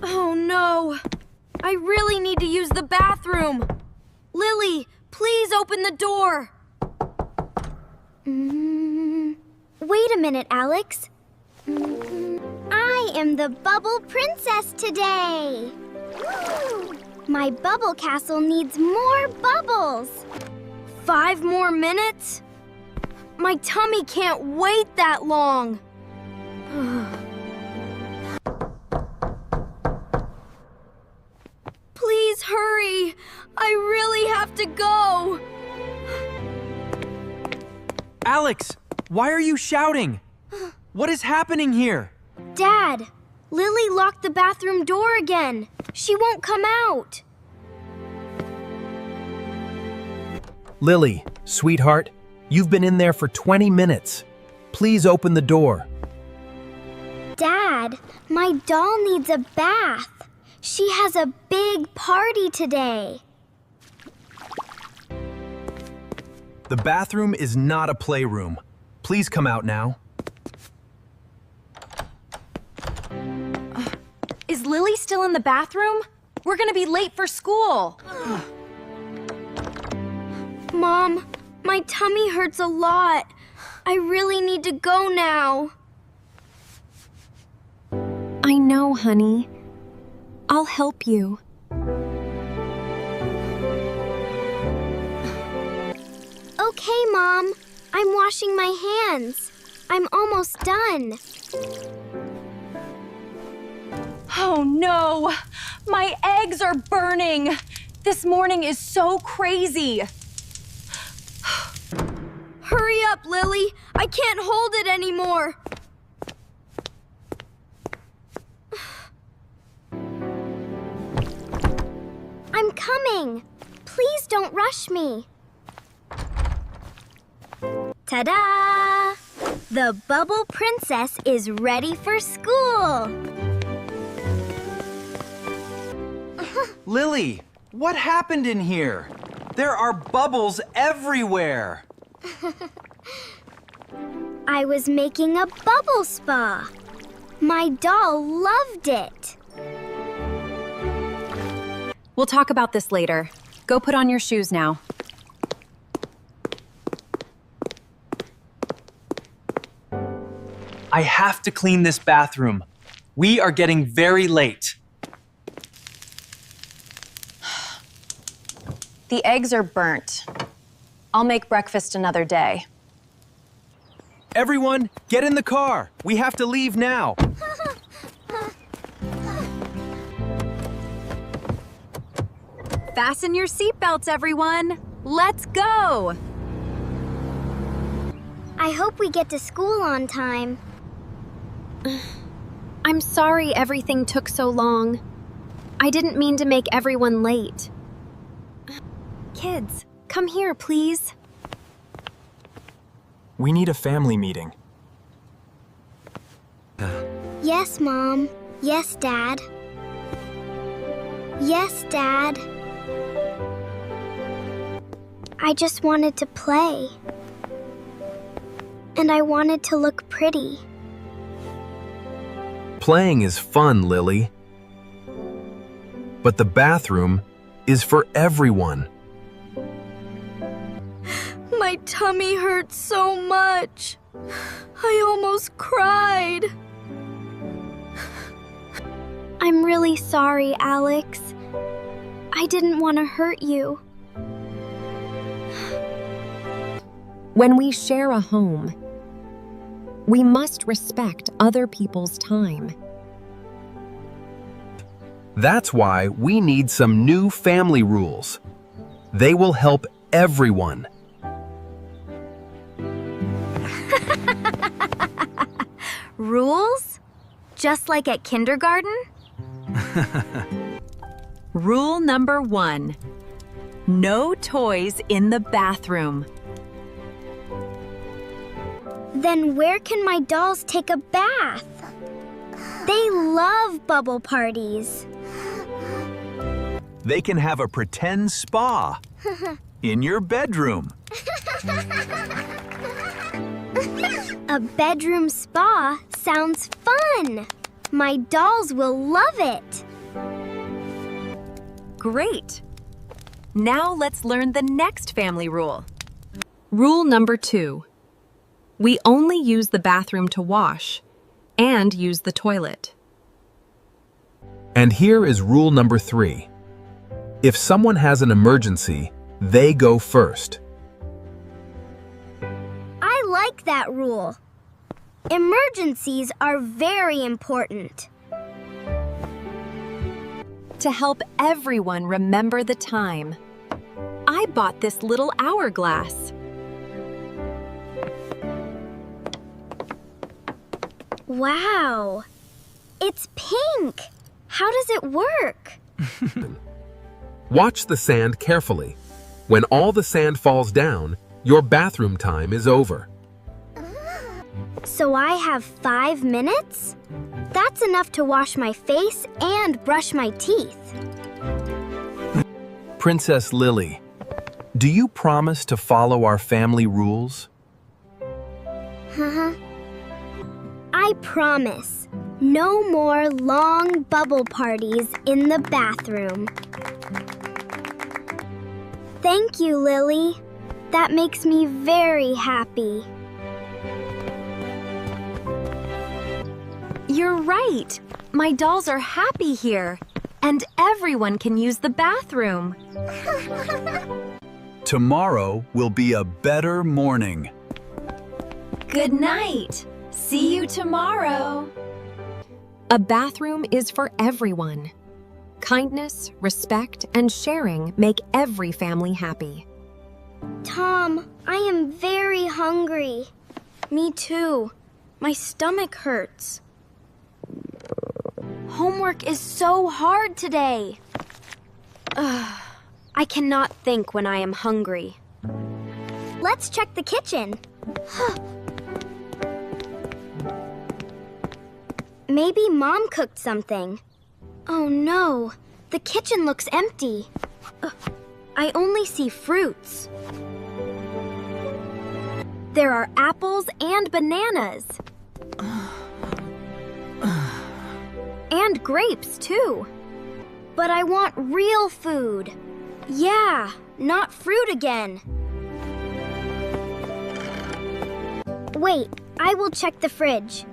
Oh no! I really need to use the bathroom! Lily, please open the door! Wait a minute, Alex. I am the Bubble Princess today! My bubble castle needs more bubbles! 5 more minutes? My tummy can't wait that long! Please hurry! I really have to go! Alex, why are you shouting? What is happening here? Dad, Lily locked the bathroom door again. She won't come out. Lily, sweetheart, you've been in there for 20 minutes. Please open the door. Dad, my doll needs a bath. She has a big party today. The bathroom is not a playroom. Please come out now. Is Lily still in the bathroom? We're gonna be late for school. Mom, my tummy hurts a lot. I really need to go now. I know, honey. I'll help you. Okay, Mom. I'm washing my hands. I'm almost done. Oh no! My eggs are burning! This morning is so crazy! Hurry up, Lily! I can't hold it anymore! I'm coming. Please don't rush me. Ta-da! The Bubble Princess is ready for school. Lily, what happened in here? There are bubbles everywhere. I was making a bubble spa. My doll loved it. We'll talk about this later. Go put on your shoes now. I have to clean this bathroom. We are getting very late. The eggs are burnt. I'll make breakfast another day. Everyone, get in the car. We have to leave now. Fasten your seatbelts, everyone. Let's go. I hope we get to school on time. I'm sorry everything took so long. I didn't mean to make everyone late. Kids, come here, please. We need a family meeting. Yes, Mom. Yes, Dad. Yes, Dad. I just wanted to play. And I wanted to look pretty. Playing is fun, Lily. But the bathroom is for everyone. My tummy hurts so much. I almost cried. I'm really sorry, Alex. I didn't want to hurt you. When we share a home, we must respect other people's time. That's why we need some new family rules. They will help everyone. Rules? Just like at kindergarten? Rule number 1. No toys in the bathroom. Then where can my dolls take a bath? They love bubble parties. They can have a pretend spa in your bedroom. A bedroom spa sounds fun. My dolls will love it. Great! Now let's learn the next family rule. Rule number 2. We only use the bathroom to wash and use the toilet. And here is rule number 3. If someone has an emergency, they go first. I like that rule. Emergencies are very important. To help everyone remember the time, I bought this little hourglass. Wow, it's pink. How does it work? Watch the sand carefully. When all the sand falls down, your bathroom time is over. So I have 5 minutes? That's enough to wash my face and brush my teeth. Princess Lily, do you promise to follow our family rules? I promise. No more long bubble parties in the bathroom. Thank you, Lily. That makes me very happy. You're right. My dolls are happy here, and everyone can use the bathroom. Tomorrow will be a better morning. Good night. See you tomorrow. A bathroom is for everyone. Kindness, respect, and sharing make every family happy. Tom, I am very hungry. Me too. My stomach hurts. Homework is so hard today. I cannot think when I am hungry. Let's check the kitchen. Maybe Mom cooked something. Oh no, the kitchen looks empty. I only see fruits. There are apples and bananas. And grapes, too. But I want real food. Yeah, not fruit again. Wait, I will check the fridge.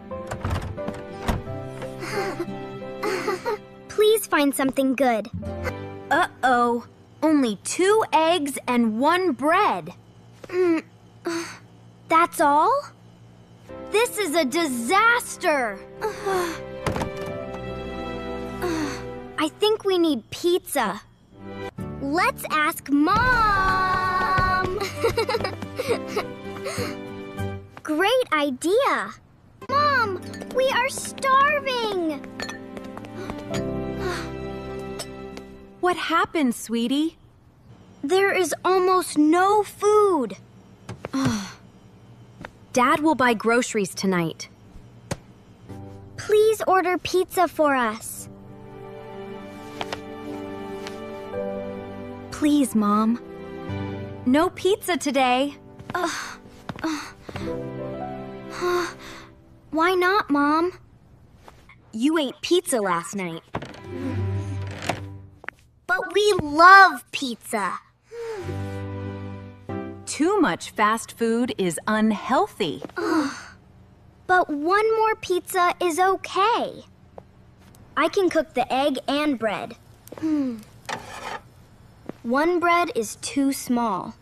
Please find something good. Uh-oh, only 2 eggs and 1 bread. That's all? This is a disaster. I think we need pizza. Let's ask Mom! Great idea! Mom, we are starving! What happened, sweetie? There is almost no food. Dad will buy groceries tonight. Please order pizza for us. Please, Mom. No pizza today. Why not, Mom? You ate pizza last night. But we love pizza. Too much fast food is unhealthy. But 1 more pizza is okay. I can cook the egg and bread. 1 bread is too small.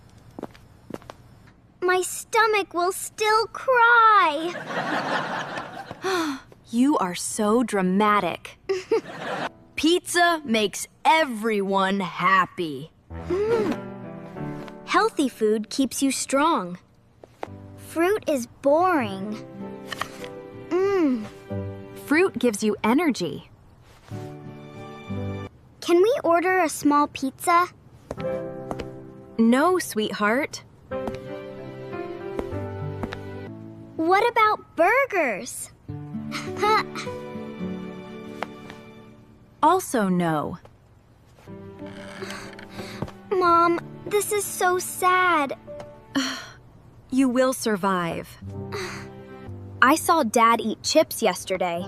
My stomach will still cry. You are so dramatic. Pizza makes everyone happy. Healthy food keeps you strong. Fruit is boring. Fruit gives you energy. Can we order a small pizza? No, sweetheart. What about burgers? Also no. Mom, this is so sad. You will survive. I saw Dad eat chips yesterday.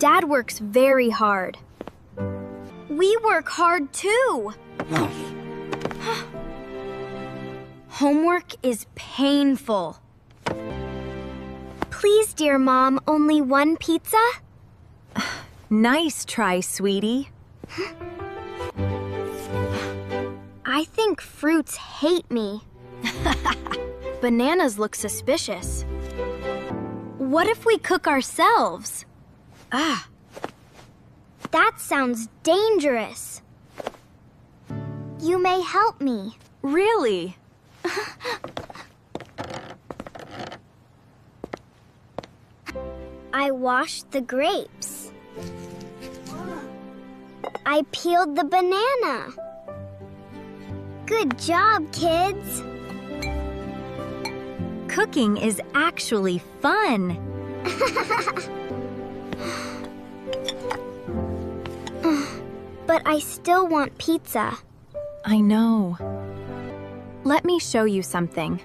Dad works very hard. We work hard too. Homework is painful. Please, dear Mom, only one pizza? Nice try, sweetie. I think fruits hate me. Bananas look suspicious. What if we cook ourselves? That sounds dangerous. You may help me. Really? I washed the grapes. I peeled the banana. Good job, kids. Cooking is actually fun. But I still want pizza. I know. Let me show you something.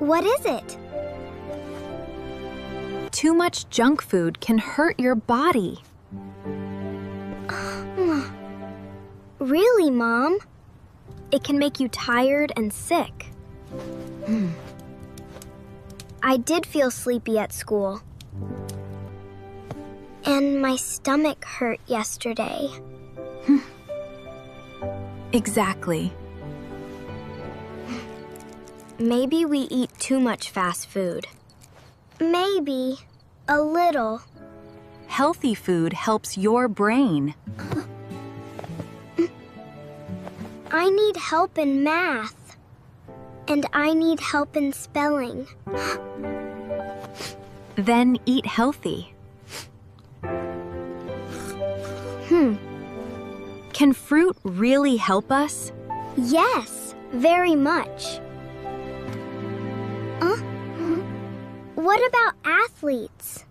What is it? Too much junk food can hurt your body. Really, Mom? It can make you tired and sick. I did feel sleepy at school. And my stomach hurt yesterday. Exactly. Maybe we eat too much fast food. Maybe a little. Healthy food helps your brain. I need help in math. And I need help in spelling. Then eat healthy. Can fruit really help us? Yes, very much. What about athletes?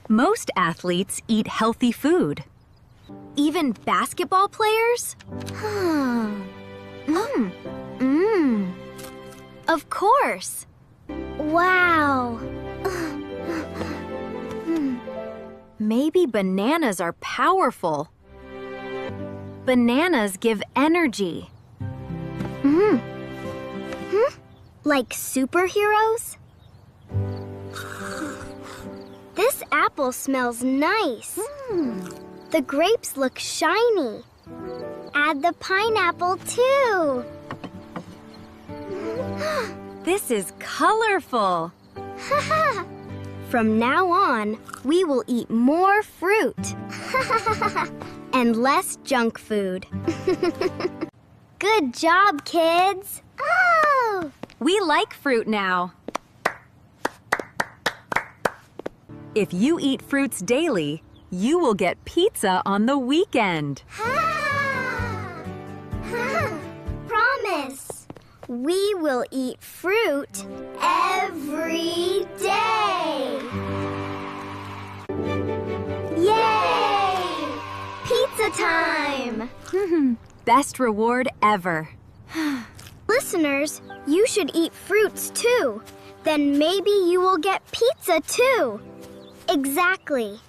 Most athletes eat healthy food. Even basketball players? Of course. Wow. Maybe bananas are powerful. Bananas give energy. Like superheroes? This apple smells nice. The grapes look shiny. Add the pineapple too. This is colorful. From now on, we will eat more fruit. And less junk food. Good job, kids. Oh! We like fruit now. If you eat fruits daily, you will get pizza on the weekend. Promise. We will eat fruit every day. Yay! Pizza time! Best reward ever. Listeners, you should eat fruits too. Then maybe you will get pizza too. Exactly.